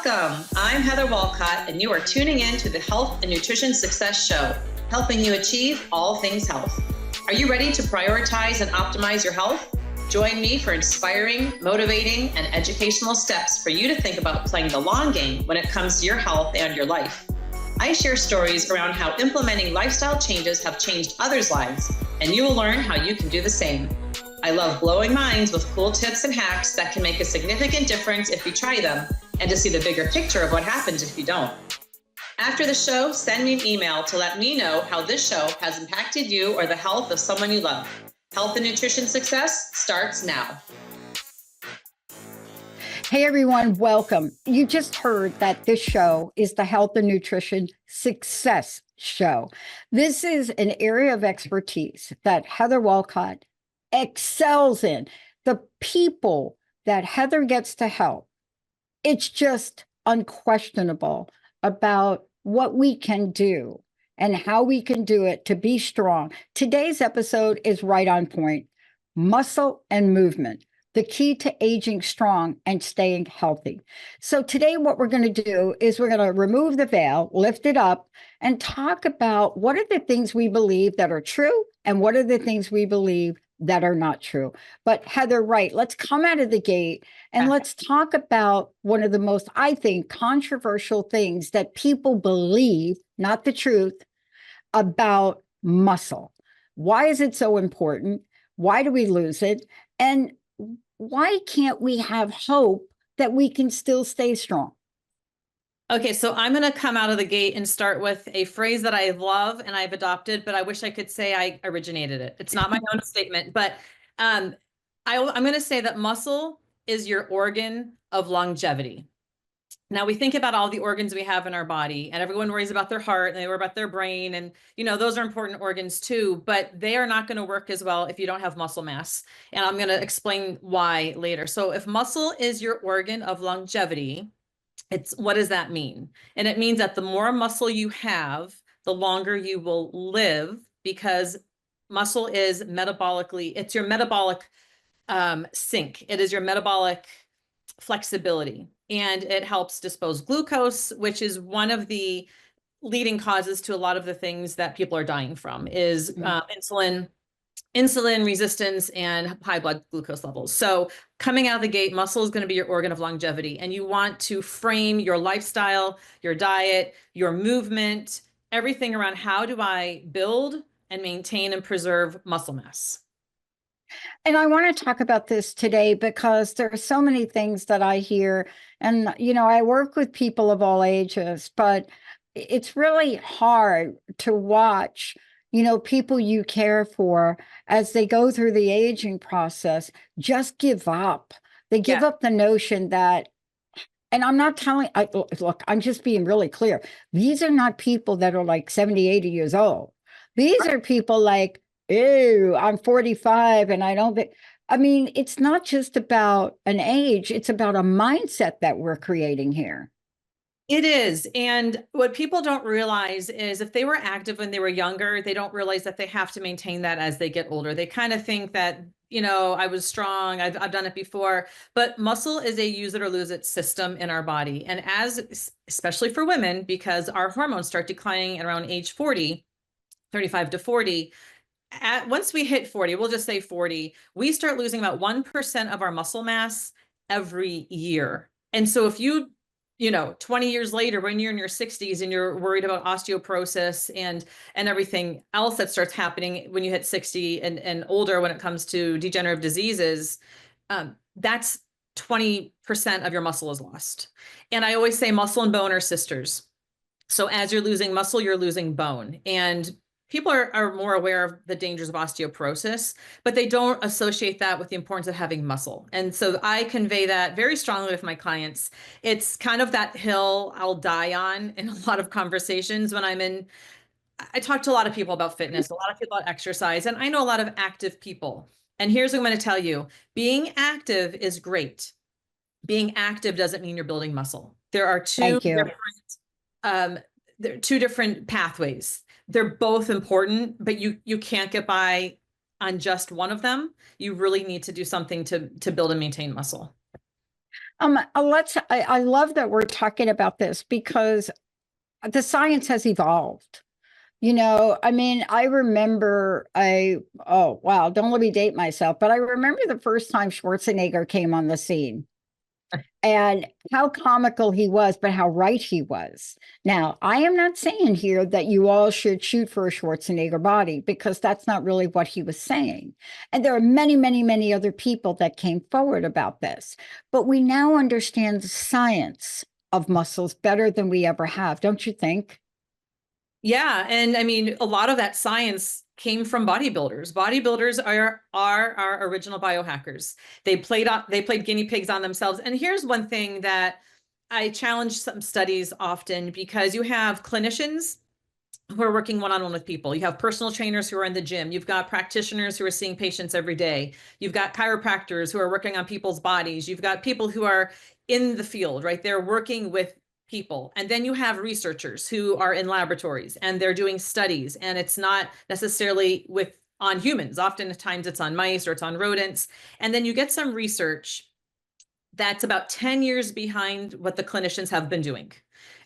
Welcome. I'm Heather Wolcott, and you are tuning in to the Health and Nutrition Success Show, helping you achieve all things health. Are you ready to prioritize and optimize your health? Join me for inspiring, motivating, and educational steps for you to think about playing the long game when it comes to your health and your life. I share stories around how implementing lifestyle changes have changed others' lives, and you will learn how you can do the same. I love blowing minds with cool tips and hacks that can make a significant difference if you try them, and to see the bigger picture of what happens if you don't. After the show, send me an email to let me know how this show has impacted you or the health of someone you love. Health and Nutrition Success starts now. Hey everyone, welcome. You just heard that this show is the Health and Nutrition Success Show. This is an area of expertise that Heather Wolcott excels in. The people that Heather gets to help, it's just unquestionable about what we can do and how we can do it to be strong. Today's episode is right on point. Muscle and movement, the key to aging strong and staying healthy. So today what we're going to do is we're going to remove the veil, lift it up, and talk about what are the things we believe that are true and what are the things we believe that are not true. But Heather, right, let's come out of the gate and let's talk about one of the most, I think, controversial things that people believe, not the truth, about muscle. Why is it so important? Why do we lose it? And why can't we have hope that we can still stay strong? Okay, so I'm going to come out of the gate and start with a phrase that I love and I've adopted, but I wish I could say I originated it. It's not my own statement, but I'm going to say that muscle is your organ of longevity. Now we think about all the organs we have in our body, and everyone worries about their heart and they worry about their brain, and those are important organs too, but they are not going to work as well if you don't have muscle mass. And I'm going to explain why later. So if muscle is your organ of longevity, what does that mean? And it means that the more muscle you have, the longer you will live, because muscle is metabolically, it's your metabolic sink. It is your metabolic flexibility, and it helps dispose glucose, which is one of the leading causes to a lot of the things that people are dying from is insulin resistance and high blood glucose levels. So coming out of the gate, muscle is going to be your organ of longevity, and you want to frame your lifestyle, your diet, your movement, everything around how do I build and maintain and preserve muscle mass. And I want to talk about this today because there are so many things that I hear, and I work with people of all ages, but it's really hard to watch people you care for as they go through the aging process, just give up. They give up the notion that, and I'm not look, I'm just being really clear. These are not people that are like 70, 80 years old. These are people like, ew, I'm 45 and it's not just about an age, it's about a mindset that we're creating here. It is. And what people don't realize is if they were active when they were younger, they don't realize that they have to maintain that as they get older. They kind of think that, I was strong, I've done it before, but muscle is a use it or lose it system in our body. And especially for women, because our hormones start declining at around age 40, 35 to 40, once we hit 40, we'll just say 40, we start losing about 1% of our muscle mass every year. And so if 20 years later, when you're in your 60s and you're worried about osteoporosis and everything else that starts happening when you hit 60 and older when it comes to degenerative diseases, that's 20% of your muscle is lost. And I always say muscle and bone are sisters. So as you're losing muscle, you're losing bone. And people are more aware of the dangers of osteoporosis, but they don't associate that with the importance of having muscle. And so I convey that very strongly with my clients. It's kind of that hill I'll die on in a lot of conversations when I talk to a lot of people about fitness, a lot of people about exercise, and I know a lot of active people. And here's what I'm going to tell you. Being active is great. Being active doesn't mean you're building muscle. There are two different pathways. They're both important, but you can't get by on just one of them. You really need to do something to build and maintain muscle. I love that we're talking about this because the science has evolved. I mean, I remember oh, wow, don't let me date myself, but I remember the first time Schwarzenegger came on the scene and how comical he was, but how right he was. Now, I am not saying here that you all should shoot for a Schwarzenegger body because that's not really what he was saying. And there are many, many, many other people that came forward about this. But we now understand the science of muscles better than we ever have, don't you think? Yeah, and I mean, a lot of that science came from bodybuilders. Bodybuilders are our original biohackers. They played guinea pigs on themselves. And here's one thing that I challenge some studies often, because you have clinicians who are working one-on-one with people. You have personal trainers who are in the gym. You've got practitioners who are seeing patients every day. You've got chiropractors who are working on people's bodies. You've got people who are in the field, right? They're working with people. And then you have researchers who are in laboratories and they're doing studies, and it's not necessarily on humans. Oftentimes it's on mice or it's on rodents. And then you get some research that's about 10 years behind what the clinicians have been doing,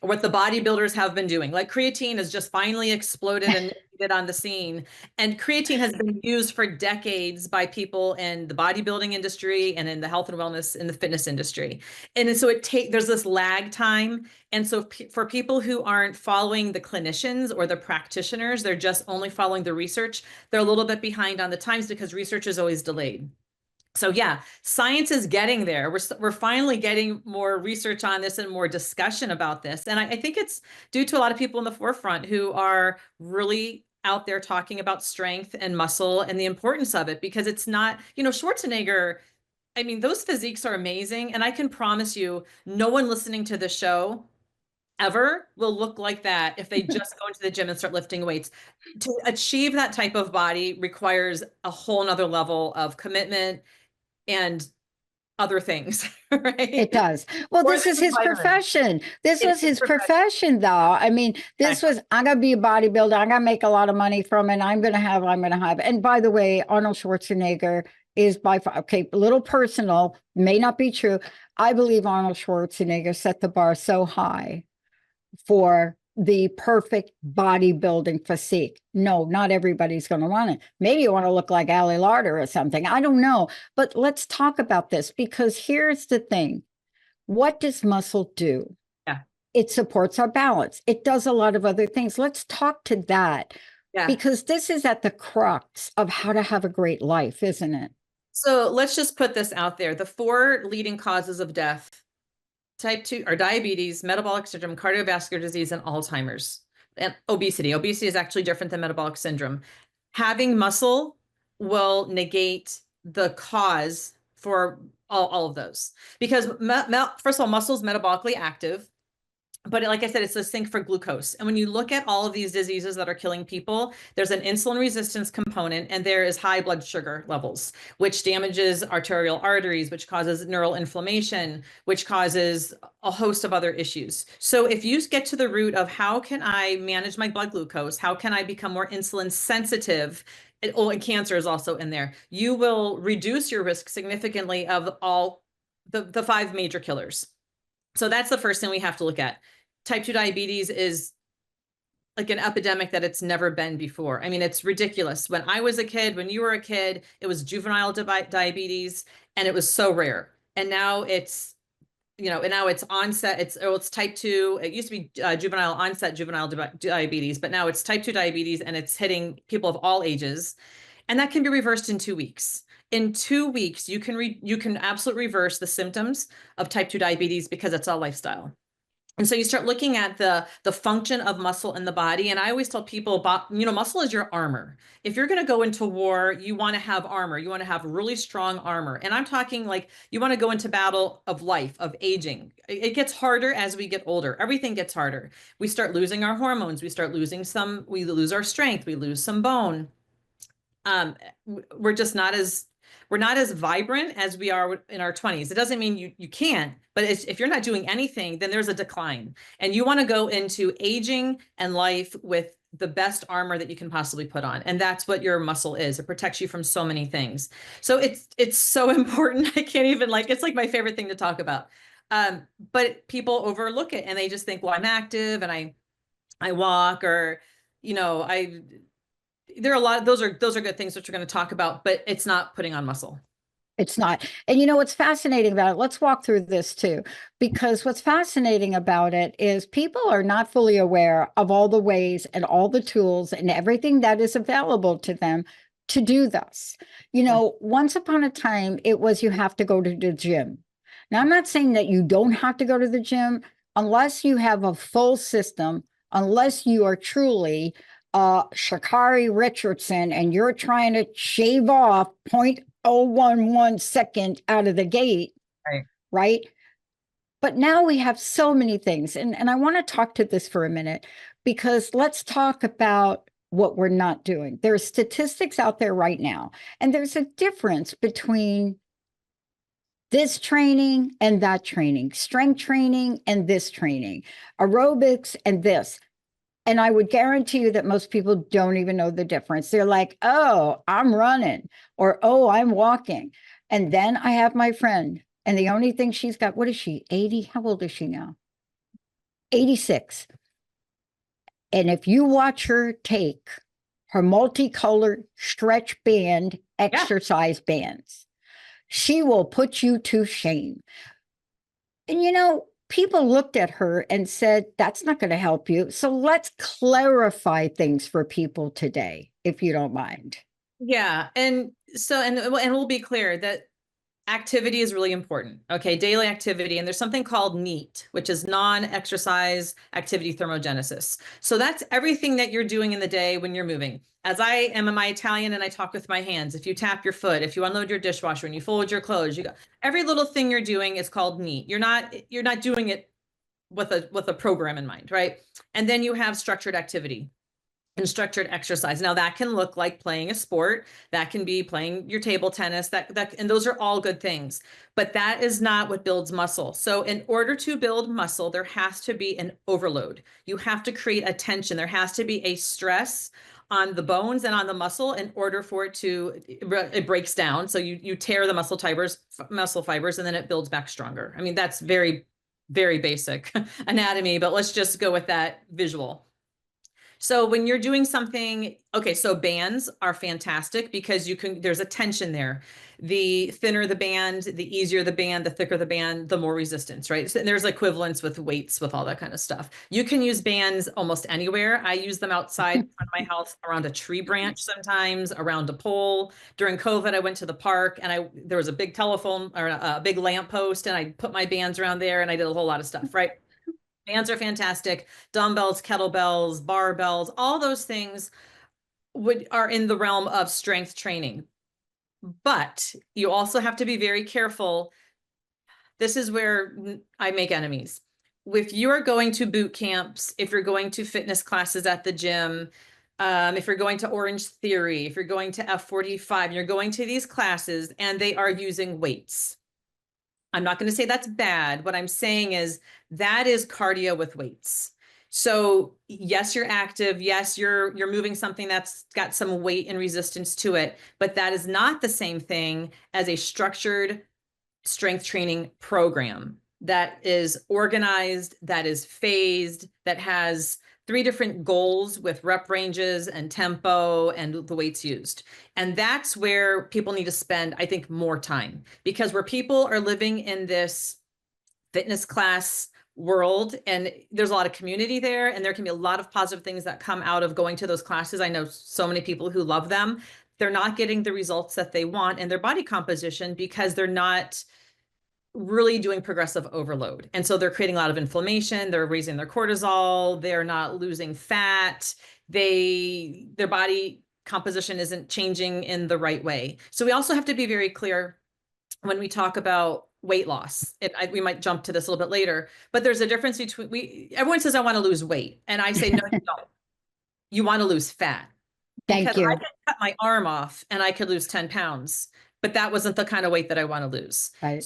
or what the bodybuilders have been doing. Like creatine has just finally exploded and it on the scene. And creatine has been used for decades by people in the bodybuilding industry and in the health and wellness in the fitness industry. And so there's this lag time. And so for people who aren't following the clinicians or the practitioners, they're just only following the research, they're a little bit behind on the times because research is always delayed. So yeah, science is getting there. We're finally getting more research on this and more discussion about this. And I think it's due to a lot of people in the forefront who are really out there talking about strength and muscle and the importance of it, because it's not, Schwarzenegger, I mean, those physiques are amazing. And I can promise you, no one listening to the show ever will look like that if they just go into the gym and start lifting weights. To achieve that type of body requires a whole nother level of commitment and other things, It right? does. Well, More this than is just his vitamins. profession. This It's was his his profession. profession, though. I mean, this was, I'm going to be a bodybuilder. I'm going to make a lot of money from it. I'm going to have. And by the way, Arnold Schwarzenegger is by far, okay, a little personal, may not be true. I believe Arnold Schwarzenegger set the bar so high for the perfect bodybuilding physique. No, not everybody's going to want it. Maybe you want to look like Ali Larder or something. I don't know. But let's talk about this, because here's the thing. What does muscle do? Yeah. It supports our balance. It does a lot of other things. Let's talk to that, Yeah. because this is at the crux of how to have a great life, isn't it? So let's just put this out there. The four leading causes of death, type 2 are diabetes, metabolic syndrome, cardiovascular disease, and Alzheimer's, and obesity. Obesity is actually different than metabolic syndrome. Having muscle will negate the cause for all of those, because first of all, muscle is metabolically active. But like I said, it's a sink for glucose. And when you look at all of these diseases that are killing people, there's an insulin resistance component, and there is high blood sugar levels, which damages arterial arteries, which causes neural inflammation, which causes a host of other issues. So if you get to the root of how can I manage my blood glucose, how can I become more insulin sensitive, and cancer is also in there, you will reduce your risk significantly of all the five major killers. So that's the first thing we have to look at. Type 2 diabetes is like an epidemic that it's never been before. I mean, it's ridiculous. When I was a kid, when you were a kid, it was juvenile diabetes, and it was so rare. And now it's, and now it's onset, it's type 2. It used to be juvenile onset, juvenile diabetes, but now it's type 2 diabetes, and it's hitting people of all ages. And that can be reversed in 2 weeks. In 2 weeks, you can absolutely reverse the symptoms of type 2 diabetes, because it's all lifestyle. And so you start looking at the function of muscle in the body. And I always tell people, muscle is your armor. If you're going to go into war, you want to have armor. You want to have really strong armor. And I'm talking like you want to go into battle of life, of aging. It gets harder as we get older. Everything gets harder. We start losing our hormones. We lose our strength. We lose some bone. We're just we're not as vibrant as we are in our 20s. It doesn't mean you can't, but if you're not doing anything, then there's a decline. And you want to go into aging and life with the best armor that you can possibly put on. And that's what your muscle is. It protects you from so many things. So it's so important. I can't even like, it's like my favorite thing to talk about. But people overlook it and they just think, well, I'm active and I walk, or, you know, there are a lot of, those are good things which we're going to talk about, but it's not putting on muscle. It's not. And you know what's fascinating about it? Let's walk through this too, because what's fascinating about it is people are not fully aware of all the ways and all the tools and everything that is available to them to do this. You know, once upon a time, it was you have to go to the gym. Now, I'm not saying that you don't have to go to the gym unless you have a full system, unless you are truly Shakari Richardson and you're trying to shave off 0.011 second out of the gate, Right. right? But now we have so many things. And I want to talk to this for a minute, because let's talk about what we're not doing. There are statistics out there right now, and there's a difference between this training and that training, strength training and this training, aerobics and this. And I would guarantee you that most people don't even know the difference. They're like, oh, I'm running, or oh, I'm walking. And then I have my friend, and the only thing she's got, what is she, 80? How old is she now? 86. And if you watch her take her multicolored stretch band exercise bands, she will put you to shame. And you know, people looked at her and said, that's not going to help you. So let's clarify things for people today, if you don't mind. Yeah. And so, and we'll be clear that activity is really important. Okay. Daily activity. And there's something called NEAT, which is non-exercise activity thermogenesis. So that's everything that you're doing in the day when you're moving. As I am my Italian and I talk with my hands, if you tap your foot, if you unload your dishwasher and you fold your clothes, you go, every little thing you're doing is called NEAT. You're not doing it with a program in mind, right? And then you have structured activity and structured exercise. Now that can look like playing a sport, that can be playing your table tennis, and those are all good things, but that is not what builds muscle. So in order to build muscle, there has to be an overload. You have to create a tension. There has to be a stress on the bones and on the muscle in order for it breaks down. So you tear the muscle fibers, and then it builds back stronger. I mean, that's very, very basic anatomy, but let's just go with that visual. So when you're doing something, okay, so bands are fantastic because there's a tension there. The thinner the band, the easier the band, the thicker the band, the more resistance, right? So there's equivalence with weights, with all that kind of stuff. You can use bands almost anywhere. I use them outside in front of my house, around a tree branch sometimes, around a pole. During COVID, I went to the park and there was a big telephone or a big lamp post, and I put my bands around there and I did a whole lot of stuff, right? Bands are fantastic. Dumbbells, kettlebells, barbells, all those things are in the realm of strength training. But you also have to be very careful. This is where I make enemies. If you are going to boot camps, if you're going to fitness classes at the gym, if you're going to Orange Theory, if you're going to F45, you're going to these classes and they are using weights. I'm not going to say that's bad. What I'm saying is that is cardio with weights. So yes, you're active. Yes, you're moving something that's got some weight and resistance to it, but that is not the same thing as a structured strength training program that is organized, that is phased, that has 3 different goals with rep ranges and tempo and the weights used. And that's where people need to spend, I think, more time, because where people are living in this fitness class world, and there's a lot of community there, and there can be a lot of positive things that come out of going to those classes. I know so many people who love them. They're not getting the results that they want in their body composition because they're not really doing progressive overload. And so they're creating a lot of inflammation, they're raising their cortisol, they're not losing fat, their body composition isn't changing in the right way. So we also have to be very clear when we talk about weight loss. We might jump to this a little bit later, but there's a difference between everyone says I want to lose weight, and I say no, you don't. You want to lose fat. Thank Because you. I could cut my arm off and I could lose 10 pounds, but that wasn't the kind of weight that I want to lose. Right.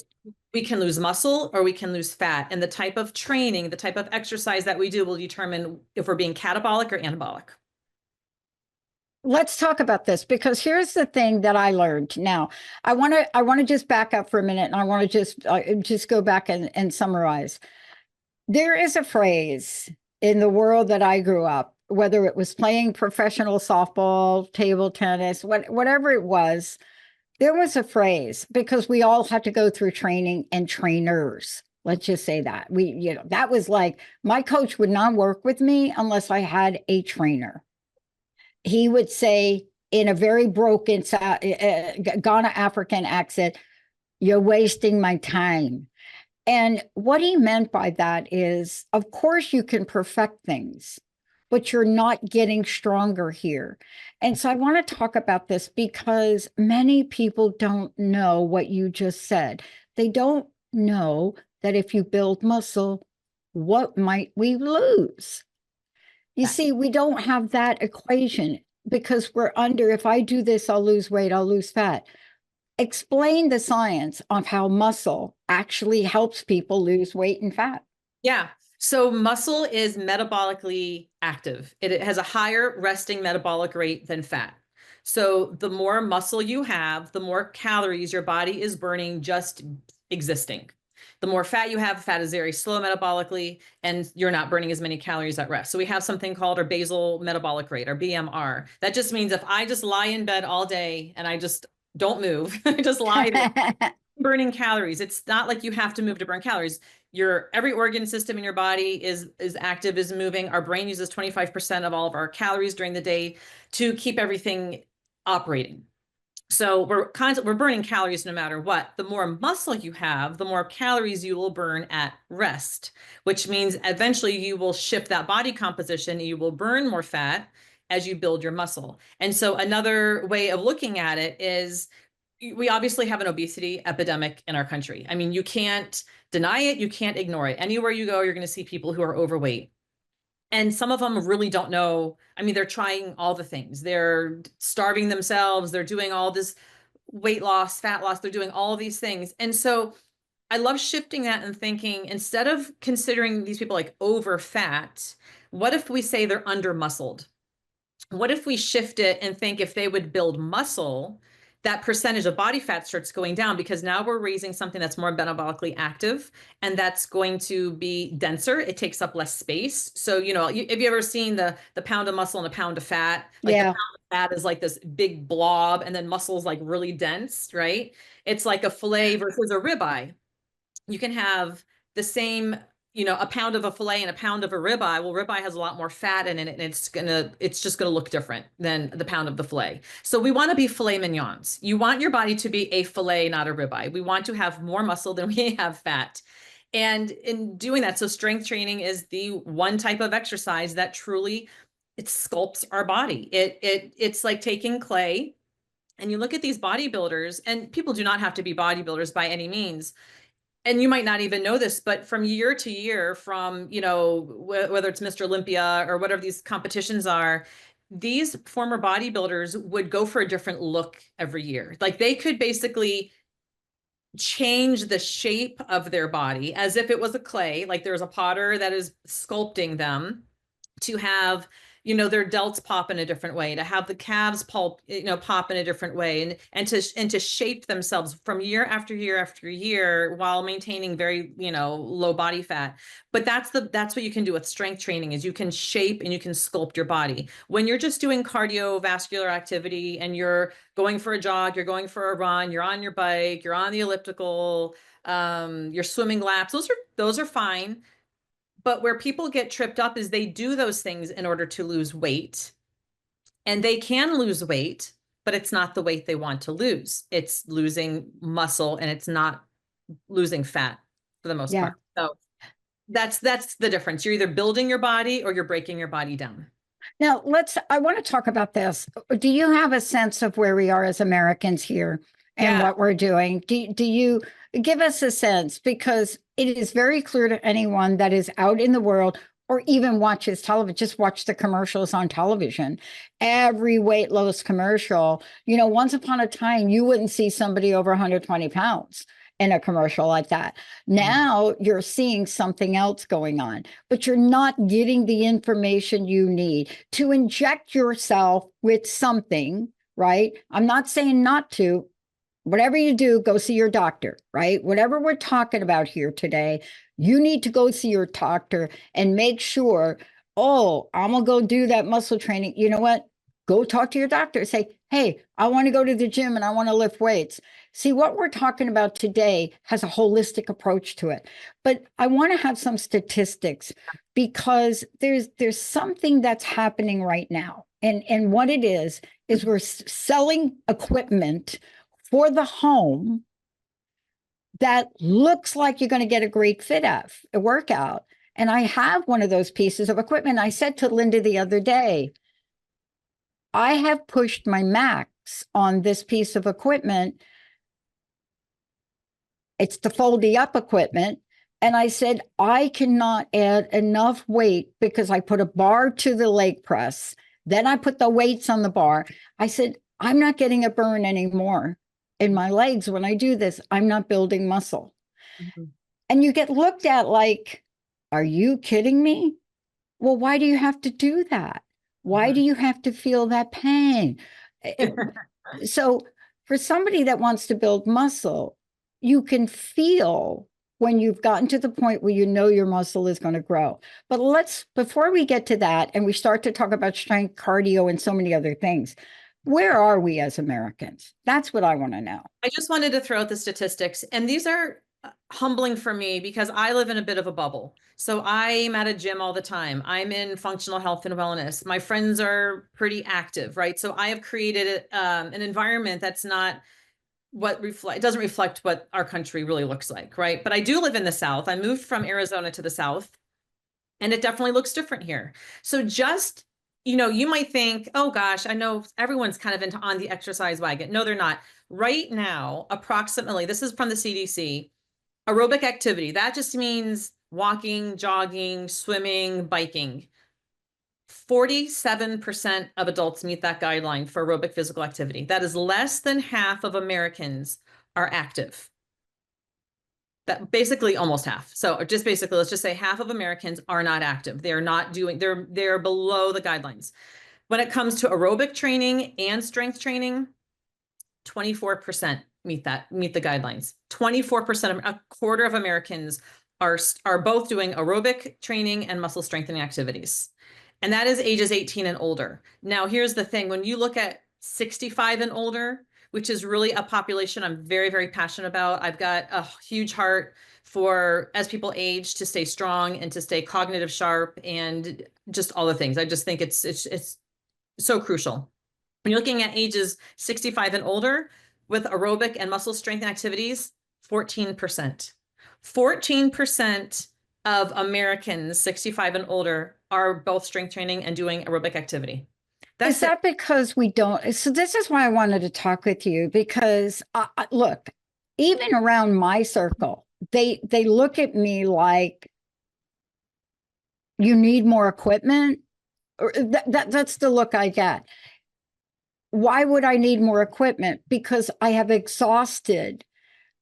We can lose muscle or we can lose fat. And the type of training, the type of exercise that we do will determine if we're being catabolic or anabolic. let's talk about this, because here's the thing that I learned. Now, I want to just back up for a minute, and I want to just go back and summarize. There is a phrase in the world that I grew up, whether it was playing professional softball, table tennis, whatever it was, there was a phrase, because we all had to go through training and trainers. Let's just say that that was like, my coach would not work with me unless I had a trainer. He would say in a very broken Ghana African accent, "You're wasting my time." And what he meant by that is, of course, you can perfect things, but you're not getting stronger here. And so I want to talk about this because many people don't know what you just said. They don't know that if you build muscle, what might we lose? You see, we don't have that equation, because we're under, if I do this, I'll lose weight, I'll lose fat. Explain the science of how muscle actually helps people lose weight and fat. Yeah. So muscle is metabolically active. It has a higher resting metabolic rate than fat. So the more muscle you have, the more calories your body is burning just existing. The more fat you have, fat is very slow metabolically, and you're not burning as many calories at rest. So we have something called our basal metabolic rate, our BMR. That just means if I just lie in bed all day and I just don't move, I just lie there, burning calories. It's not like you have to move to burn calories. Your every organ system in your body is active, is moving. Our brain uses 25% of all of our calories during the day to keep everything operating. So we're burning calories no matter what. The more muscle you have, the more calories you will burn at rest, which means eventually you will shift that body composition. You will burn more fat as you build your muscle. And so another way of looking at it is, we obviously have an obesity epidemic in our country. I mean, you can't deny it. You can't ignore it. Anywhere you go, you're going to see people who are overweight. And some of them really don't know. I mean, they're trying all the things. They're starving themselves. They're doing all this weight loss, fat loss. They're doing all these things. And so I love shifting that and thinking, instead of considering these people like over fat, what if we say they're under muscled? What if we shift it and think, if they would build muscle, that percentage of body fat starts going down, because now we're raising something that's more metabolically active, and that's going to be denser. It takes up less space. So, have you ever seen the pound of muscle and a pound of fat? Like the Yeah. pound of fat is like this big blob, and then muscle is like really dense, right? It's like a fillet versus a ribeye. You can have the same, a pound of a fillet and a pound of a ribeye. Well, ribeye has a lot more fat in it, and it's just gonna look different than the pound of the fillet. So we want to be filet mignons. You want your body to be a fillet, not a ribeye. We want to have more muscle than we have fat. And in doing that, so strength training is the one type of exercise that truly, it sculpts our body. It's like taking clay, and you look at these bodybuilders, and people do not have to be bodybuilders by any means, and you might not even know this, but from year to year, from, whether it's Mr. Olympia or whatever these competitions are, these former bodybuilders would go for a different look every year. Like, they could basically change the shape of their body as if it was a clay, like there's a potter that is sculpting them to have, their delts pop in a different way, to have the calves pop in a different way, and to shape themselves from year after year after year, while maintaining very, low body fat. But that's what you can do with strength training, is you can shape and you can sculpt your body. When you're just doing cardiovascular activity and you're going for a jog, you're going for a run, you're on your bike, you're on the elliptical, you're swimming laps, those are fine. But where people get tripped up is they do those things in order to lose weight, and they can lose weight, but it's not the weight they want to lose. It's losing muscle, and it's not losing fat for the most Yeah. part. So that's the difference. You're either building your body or you're breaking your body down. Now, I want to talk about this. Do you have a sense of where we are as Americans here and Yeah. what we're doing? Do you give us a sense? Because it is very clear to anyone that is out in the world, or even watches television, just watch the commercials on television. Every weight loss commercial, once upon a time, you wouldn't see somebody over 120 pounds. in a commercial like that. Now you're seeing something else going on, but you're not getting the information you need to inject yourself with something, right? I'm not saying not to. Whatever you do, go see your doctor, right? Whatever we're talking about here today, you need to go see your doctor and make sure, oh, I'm going to go do that muscle training. You know what? Go talk to your doctor. Say, hey, I want to go to the gym and I want to lift weights. See, what we're talking about today has a holistic approach to it. But I want to have some statistics because there's something that's happening right now. And what it is we're selling equipment for the home that looks like you're going to get a great fit of a workout. And I have one of those pieces of equipment. I said to Linda the other day, I have pushed my max on this piece of equipment. It's the foldy up equipment. And I said, I cannot add enough weight because I put a bar to the leg press. Then I put the weights on the bar. I said, I'm not getting a burn anymore in my legs when I do this. I'm not building muscle. Mm-hmm. And you get looked at like, are you kidding me? Well, why do you have to do that? Why do you have to feel that pain? So for somebody that wants to build muscle, you can feel when you've gotten to the point where you know your muscle is going to grow. But before we get to that and we start to talk about strength, cardio, and so many other things, where are we as Americans? That's what I want to know. I just wanted to throw out the statistics, and these are humbling for me because I live in a bit of a bubble. So I'm at a gym all the time. I'm in functional health and wellness. My friends are pretty active, right? So I have created an environment that's not it doesn't reflect what our country really looks like, right? But I do live in the South. I moved from Arizona to the South, and it definitely looks different here. So just, you might think, oh gosh, I know everyone's kind of on the exercise wagon. No, they're not. Right now, approximately, this is from the CDC, aerobic activity, that just means walking, jogging, swimming, biking. 47% of adults meet that guideline for aerobic physical activity. That is less than half of Americans are active. That basically almost half. So just basically, let's just say half of Americans are not active. They're not doing, they're below the guidelines. When it comes to aerobic training and strength training, 24% meet the guidelines. 24%, a quarter of Americans are both doing aerobic training and muscle strengthening activities. And that is ages 18 and older. Now, here's the thing. When you look at 65 and older, which is really a population I'm very, very passionate about. I've got a huge heart for, as people age, to stay strong and to stay cognitive sharp and just all the things. I just think it's so crucial. When you're looking at ages 65 and older with aerobic and muscle strength activities, 14%. 14% of Americans 65 and older are both strength training and doing aerobic activity. Is that because we don't? So this is why I wanted to talk with you, because look, even around my circle, they look at me like, you need more equipment. Or that's the look I get. Why would I need more equipment? Because I have exhausted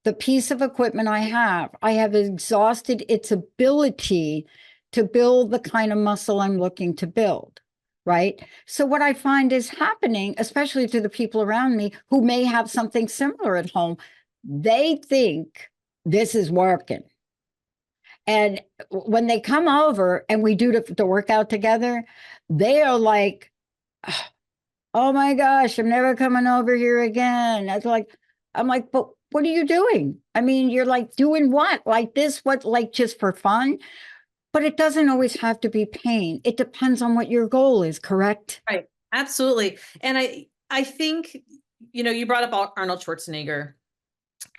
the piece of equipment I have. I have exhausted its ability to build the kind of muscle I'm looking to build. Right. So what I find is happening, especially to the people around me who may have something similar at home, they think this is working. And when they come over and we do the workout together, they are like, oh my gosh, I'm never coming over here again. I'm like, but what are you doing? I mean, you're like, doing what? Like this, what, like just for fun? But it doesn't always have to be pain. It depends on what your goal is, correct? Right. Absolutely. And I think, you brought up Arnold Schwarzenegger.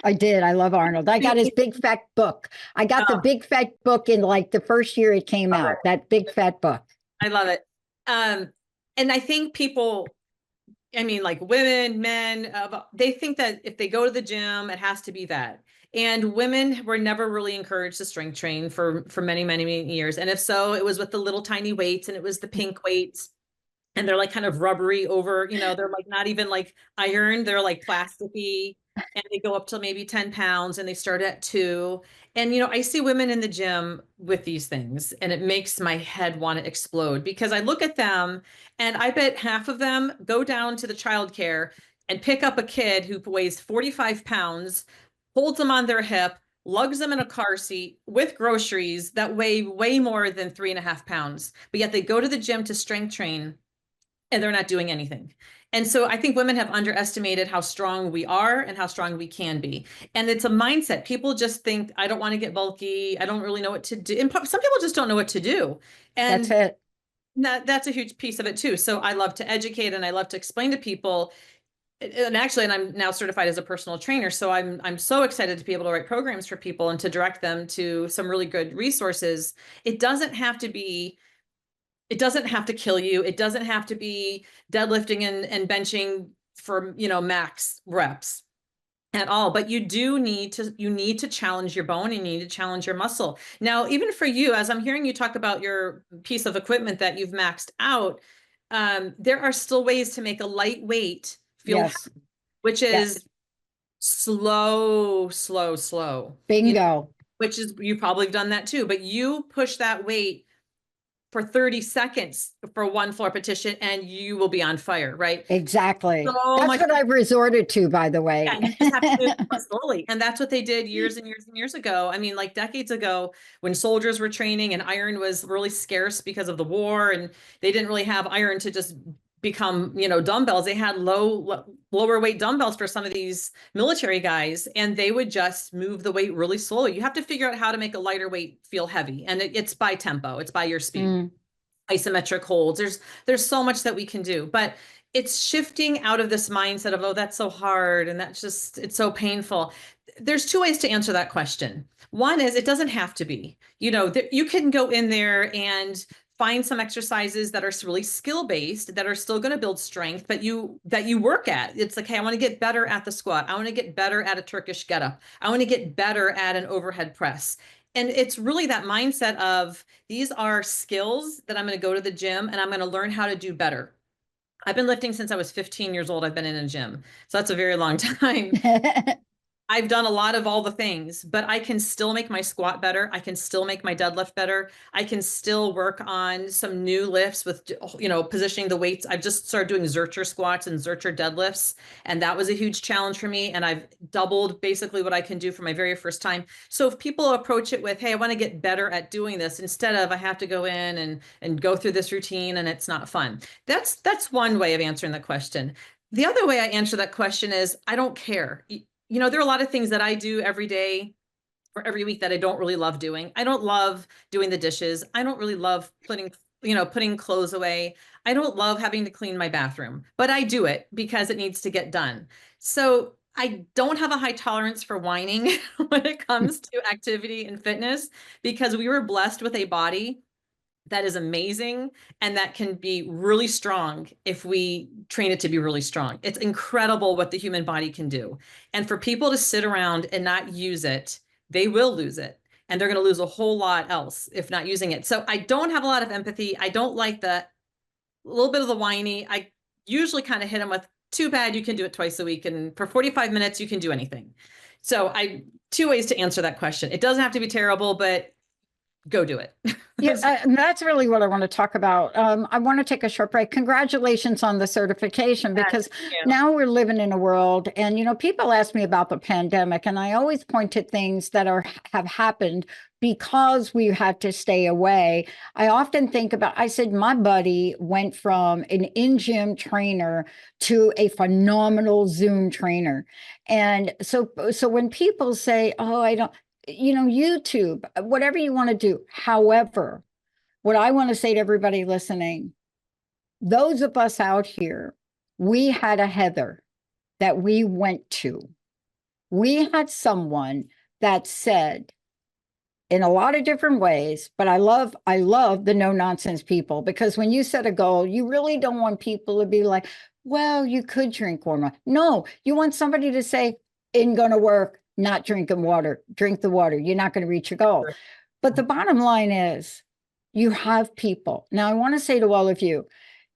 I did. I love Arnold. I got his big fat book. I got the big fat book in like the first year it came out, that big fat book. I love it. And I think people, like women, men, they think that if they go to the gym, it has to be that. And women were never really encouraged to strength train for many, many, many years. And if so, it was with the little tiny weights, and it was the pink weights. And they're like kind of rubbery over, they're like not even like iron, they're like plasticky. and they go up to maybe 10 pounds and they start at 2. And, you know, I see women in the gym with these things and it makes my head want to explode because I look at them and I bet half of them go down to the childcare and pick up a kid who weighs 45 pounds, holds them on their hip, lugs them in a car seat with groceries that weigh way more than 3.5 pounds. But yet they go to the gym to strength train and they're not doing anything. And so I think women have underestimated how strong we are and how strong we can be. And it's a mindset. People just think, I don't want to get bulky. I don't really know what to do. And some people just don't know what to do. That's And it. that's a huge piece of it too. So I love to educate and I love to explain to people. And actually, and I'm now certified as a personal trainer. So I'm so excited to be able to write programs for people and to direct them to some really good resources. It doesn't have to be it doesn't have to kill you. It doesn't have to be deadlifting and benching for, you know, max reps at all. But you need to challenge your bone and you need to challenge your muscle. Now, even for you, as I'm hearing you talk about your piece of equipment that you've maxed out, there are still ways to make a lightweight feel, Yes. which Yes. is slow, slow, slow. You know, Bingo. which is you probably have done that too, but you push that weight for 30 seconds for one floor petition and you will be on fire, right? Exactly. So That's much. what I've resorted to, by the Yeah, way. you just have to do it more slowly. And that's what they did years and years and years ago. I mean, like decades ago, when soldiers were training and iron was really scarce because of the war, and they didn't really have iron to just become, you know, dumbbells. They had lower weight dumbbells for some of these military guys, and they would just move the weight really slowly. You have to figure out how to make a lighter weight feel heavy. And it's by tempo, it's by your speed. Mm. Isometric holds. There's so much that we can do, but it's shifting out of this mindset of, oh, that's so hard and that's just it's so painful. There's two ways to answer that question. One is it doesn't have to be. You know, you can go in there and find some exercises that are really skill based that are still going to build strength, but you work at. It's like, hey, I want to get better at the squat. I want to get better at a Turkish get up. I want to get better at an overhead press. And it's really that mindset of these are skills that I'm going to go to the gym and I'm going to learn how to do better. I've been lifting since I was 15 years old. I've been in a gym. So that's a very long time. I've done a lot of all the things, but I can still make my squat better. I can still make my deadlift better. I can still work on some new lifts with, you know, positioning the weights. I've just started doing Zercher squats and Zercher deadlifts, and that was a huge challenge for me. And I've doubled basically what I can do for my very first time. So if people approach it with, hey, I want to get better at doing this instead of I have to go in and go through this routine and it's not fun. That's one way of answering the question. The other way I answer that question is I don't care. You know, there are a lot of things that I do every day or every week that I don't really love doing. I don't love doing the dishes. I don't really love putting clothes away. I don't love having to clean my bathroom, but I do it because it needs to get done. So I don't have a high tolerance for whining when it comes to activity and fitness because we were blessed with a body that is amazing and that can be really strong if we train it to be really strong. It's incredible what the human body can do. And for people to sit around and not use it, they will lose it. And they're going to lose a whole lot else if not using it. So I don't have a lot of empathy. I don't like the little bit of the whiny. I usually kind of hit them with too bad you can do it twice a week. And for 45 minutes, you can do anything. So two ways to answer that question. It doesn't have to be terrible, but go do it. Yeah, that's really what I want to talk about. I want to take a short break. Congratulations on the certification, because now we're living in a world, and people ask me about the pandemic, and I always point to things that have happened because we had to stay away. I often think about, I said, my buddy went from an in-gym trainer to a phenomenal Zoom trainer. And so when people say, oh, I don't, YouTube, whatever you want to do. However, what I want to say to everybody listening, those of us out here, we had a Heather that we went to. We had someone that said, in a lot of different ways, but I love the no nonsense people, because when you set a goal, you really don't want people to be like, well, you could drink warm. No, you want somebody to say, ain't gonna work, not drinking water, drink the water. You're not going to reach your goal. But the bottom line is you have people. Now, I want to say to all of you,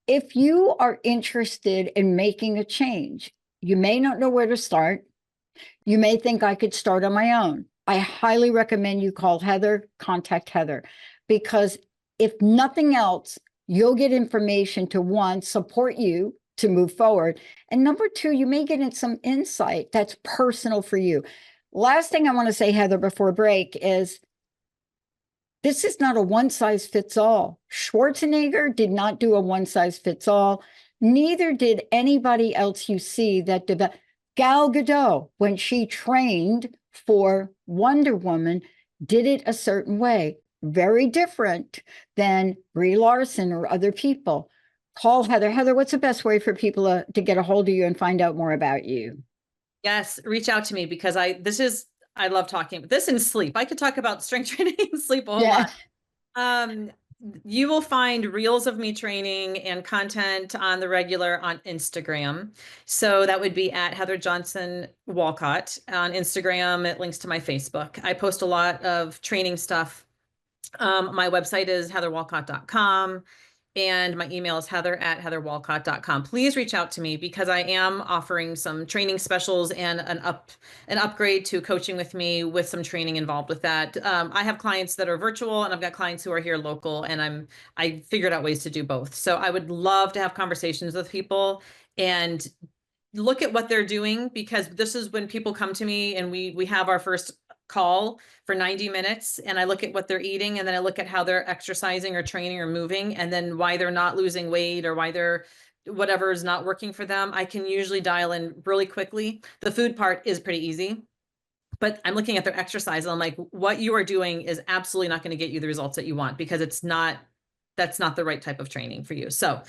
if you are interested in making a change, you may not know where to start. You may think I could start on my own. I highly recommend you call Heather, contact Heather, because if nothing else, you'll get information to, one, support you to move forward. And number two, you may get in some insight that's personal for you. Last thing I want to say, Heather, before break is this is not a one size fits all. Schwarzenegger did not do a one size fits all. Neither did anybody else you see that developed. Gal Gadot, when she trained for Wonder Woman, did it a certain way, very different than Brie Larson or other people. Call Heather. Heather, what's the best way for people to get a hold of you and find out more about you? Yes, reach out to me because I love talking about this and sleep. I could talk about strength training and sleep a whole Yeah. lot. Um, you will find reels of me training and content on the regular on Instagram. So that would be at Heather Johnson Wolcott on Instagram. It links to my Facebook. I post a lot of training stuff. My website is heatherwolcott.com. And my email is heather@heatherwolcott.com. Please reach out to me because I am offering some training specials and an upgrade to coaching with me with some training involved with that. I have clients that are virtual and I've got clients who are here local, and I figured out ways to do both. So I would love to have conversations with people and look at what they're doing, because this is when people come to me and we have our first call for 90 minutes, and I look at what they're eating, and then I look at how they're exercising or training or moving, and then why they're not losing weight or why they're whatever is not working for them. I can usually dial in really quickly. The food part is pretty easy, but I'm looking at their exercise and I'm like, what you are doing is absolutely not going to get you the results that you want, because that's not the right type of training for you. So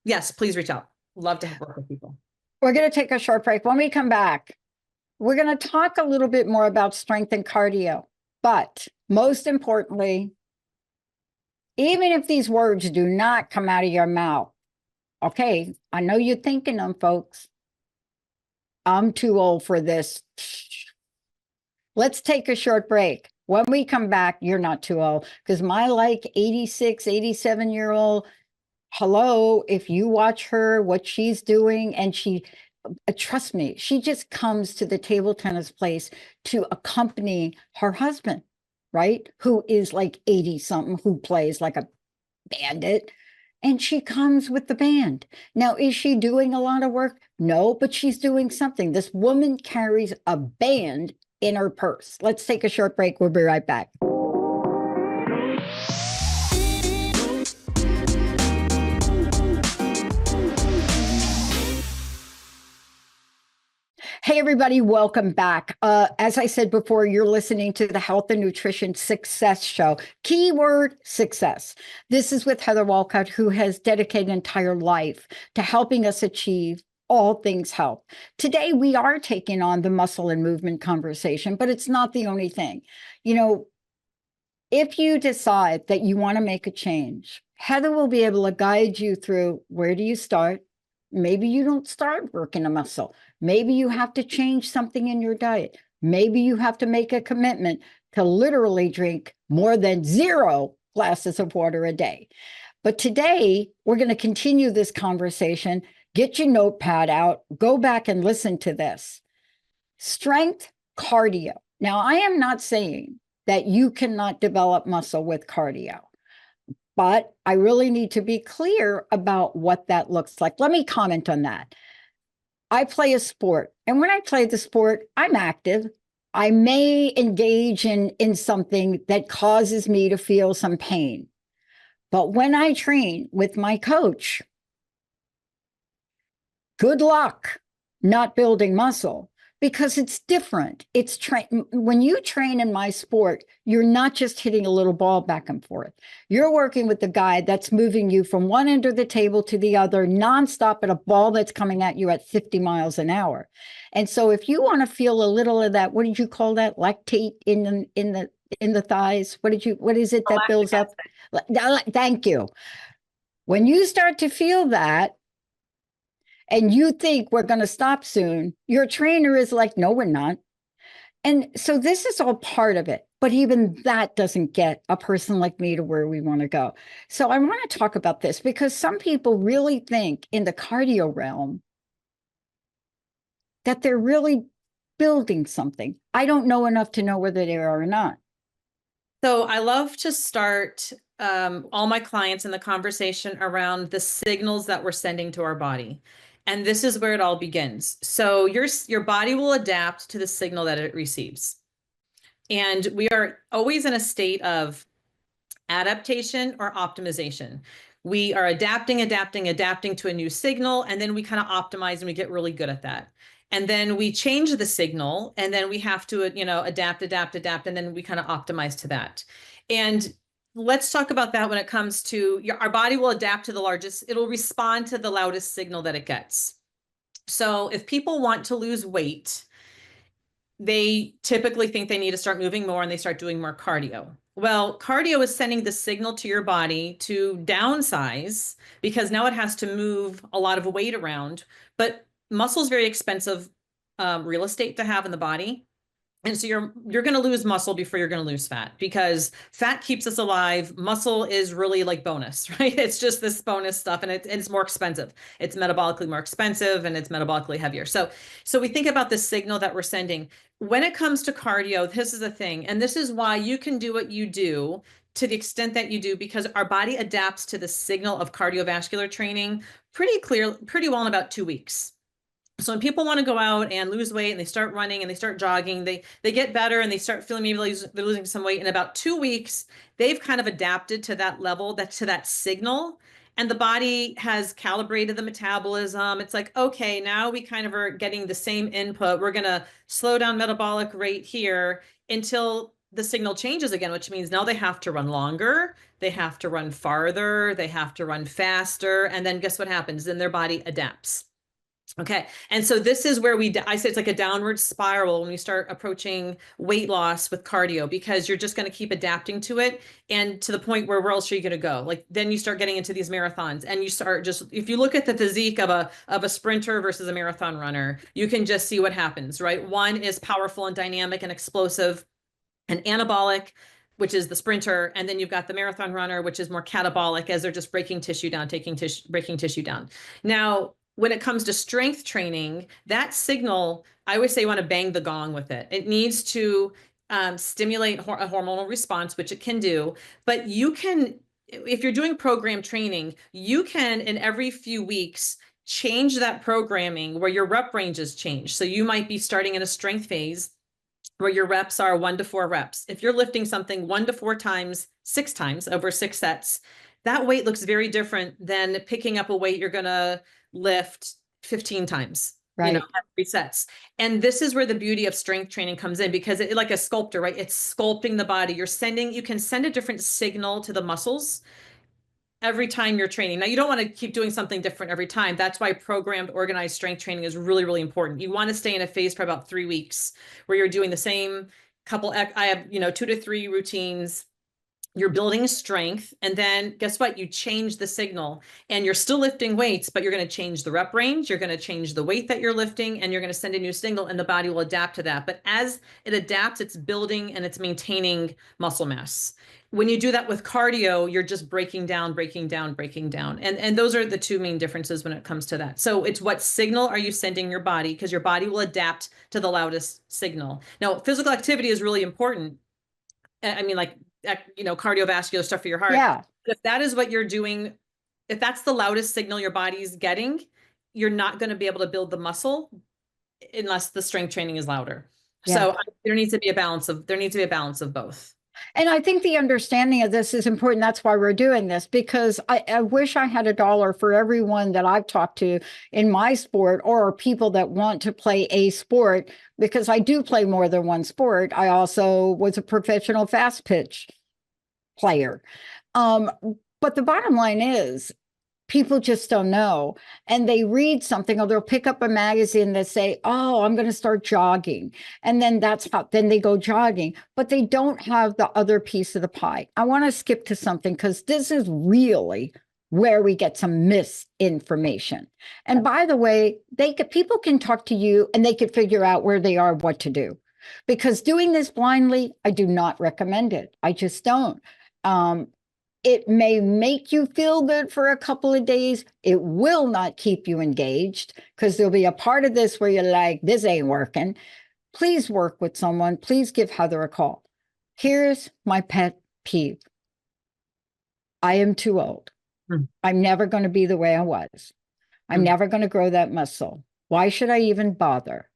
yes, please reach out. Love to work with people. We're going to take a short break. When we come back, we're going to talk a little bit more about strength and cardio. But most importantly, even if these words do not come out of your mouth, okay, I know you're thinking them, folks. I'm too old for this. Let's take a short break. When we come back, you're not too old, because my 86, 87-year-old, hello, if you watch her, what she's doing, and trust me, she just comes to the table tennis place to accompany her husband, right? Who is 80 something, who plays like a bandit. And she comes with the band. Now, is she doing a lot of work? No, but she's doing something. This woman carries a band in her purse. Let's take a short break. We'll be right back. Hey, everybody, welcome back. As I said before, you're listening to the Health and Nutrition Success Show. Keyword success. This is with Heather Wolcott, who has dedicated an entire life to helping us achieve all things health. Today, we are taking on the muscle and movement conversation, but it's not the only thing. If you decide that you want to make a change, Heather will be able to guide you through where do you start. Maybe you don't start working a muscle. Maybe you have to change something in your diet. Maybe you have to make a commitment to literally drink more than 0 glasses of water a day. But today, we're going to continue this conversation. Get your notepad out. Go back and listen to this. Strength, cardio. Now, I am not saying that you cannot develop muscle with cardio, but I really need to be clear about what that looks like. Let me comment on that. I play a sport, and when I play the sport, I'm active. I may engage in something that causes me to feel some pain. But when I train with my coach, good luck not building muscle, because it's different. When you train in my sport, you're not just hitting a little ball back and forth. You're working with the guy that's moving you from one end of the table to the other nonstop at a ball that's coming at you at 50 miles an hour. And so if you want to feel a little of that, what did you call that? Lactate in the thighs? What is it that builds up? Thank you. When you start to feel that, and you think we're going to stop soon, your trainer is like, no, we're not. And so this is all part of it. But even that doesn't get a person like me to where we want to go. So I want to talk about this because some people really think in the cardio realm that they're really building something. I don't know enough to know whether they are or not. So I love to start all my clients in the conversation around the signals that we're sending to our body. And this is where it all begins. So your body will adapt to the signal that it receives. And we are always in a state of adaptation or optimization. We are adapting to a new signal, and then we kind of optimize and we get really good at that. And then we change the signal, and then we have to, adapt, and then we kind of optimize to that. And let's talk about that when it comes to our body will adapt to the largest, it'll respond to the loudest signal that it gets. So if people want to lose weight, they typically think they need to start moving more and they start doing more cardio. Well, cardio is sending the signal to your body to downsize because now it has to move a lot of weight around. But muscle is very expensive real estate to have in the body. And so you're going to lose muscle before you're going to lose fat because fat keeps us alive. Muscle is really like bonus, right? It's just this bonus stuff, and it's more expensive. It's metabolically more expensive and it's metabolically heavier. So we think about the signal that we're sending. When it comes to cardio, this is the thing, and this is why you can do what you do to the extent that you do, because our body adapts to the signal of cardiovascular training pretty well in about 2 weeks. So when people want to go out and lose weight and they start running and they start jogging, they get better and they start feeling maybe they're losing some weight. In about 2 weeks, they've kind of adapted to that level, to that signal. And the body has calibrated the metabolism. It's like, okay, now we kind of are getting the same input. We're going to slow down metabolic rate here until the signal changes again, which means now they have to run longer. They have to run farther. They have to run faster. And then guess what happens? Then their body adapts. Okay. And so this is where I say it's like a downward spiral when we start approaching weight loss with cardio, because you're just going to keep adapting to it. And to the point where else are you going to go? Like, then you start getting into these marathons and you start if you look at the physique of a sprinter versus a marathon runner, you can just see what happens, right? One is powerful and dynamic and explosive and anabolic, which is the sprinter. And then you've got the marathon runner, which is more catabolic, as they're just breaking tissue down, breaking tissue down. Now, when it comes to strength training, that signal, I always say you want to bang the gong with it. It needs to stimulate a hormonal response, which it can do. But you can, if you're doing program training, you can, in every few weeks, change that programming where your rep ranges change. So you might be starting in a strength phase where your reps are 1 to 4 reps. If you're lifting something 1 to 4 times, 6 times over 6 sets, that weight looks very different than picking up a weight you're going to lift 15 times, right? 3 sets. And this is where the beauty of strength training comes in, because it, like a sculptor, right? It's sculpting the body. You can send a different signal to the muscles every time you're training. Now, you don't want to keep doing something different every time. That's why programmed, organized strength training is really, really important. You want to stay in a phase for about 3 weeks where you're doing the same couple. I have, 2 to 3 routines. You're building strength, and then guess what? You change the signal, and you're still lifting weights, but you're going to change the rep range. You're going to change the weight that you're lifting, and you're going to send a new signal, and the body will adapt to that. But as it adapts, it's building and it's maintaining muscle mass. When you do that with cardio, you're just breaking down. And those are the 2 main differences when it comes to that. So it's what signal are you sending your body, because your body will adapt to the loudest signal. Now, physical activity is really important. I mean, like, cardiovascular stuff for your heart. Yeah. But if that is what you're doing, if that's the loudest signal your body's getting, you're not going to be able to build the muscle unless the strength training is louder. Yeah. So there needs to be a balance of both. And I think the understanding of this is important. That's why we're doing this, because I wish I had $1 for everyone that I've talked to in my sport, or people that want to play a sport, because I do play more than one sport. I also was a professional fast pitch player. But the bottom line is, people just don't know. And they read something, or they'll pick up a magazine that say, oh, I'm going to start jogging. And then then they go jogging, but they don't have the other piece of the pie. I want to skip to something, because this is really where we get some misinformation. And by the way, people can talk to you and they can figure out where they are, what to do. Because doing this blindly, I do not recommend it. I just don't. It may make you feel good for a couple of days. It will not keep you engaged, because there'll be a part of this where you're like, this ain't working. please work with someone. Please give Heather a call. Here's my pet peeve. I am too old. Hmm. I'm never going to be the way I was. I'm Hmm. never going to grow that muscle. Why should I even bother?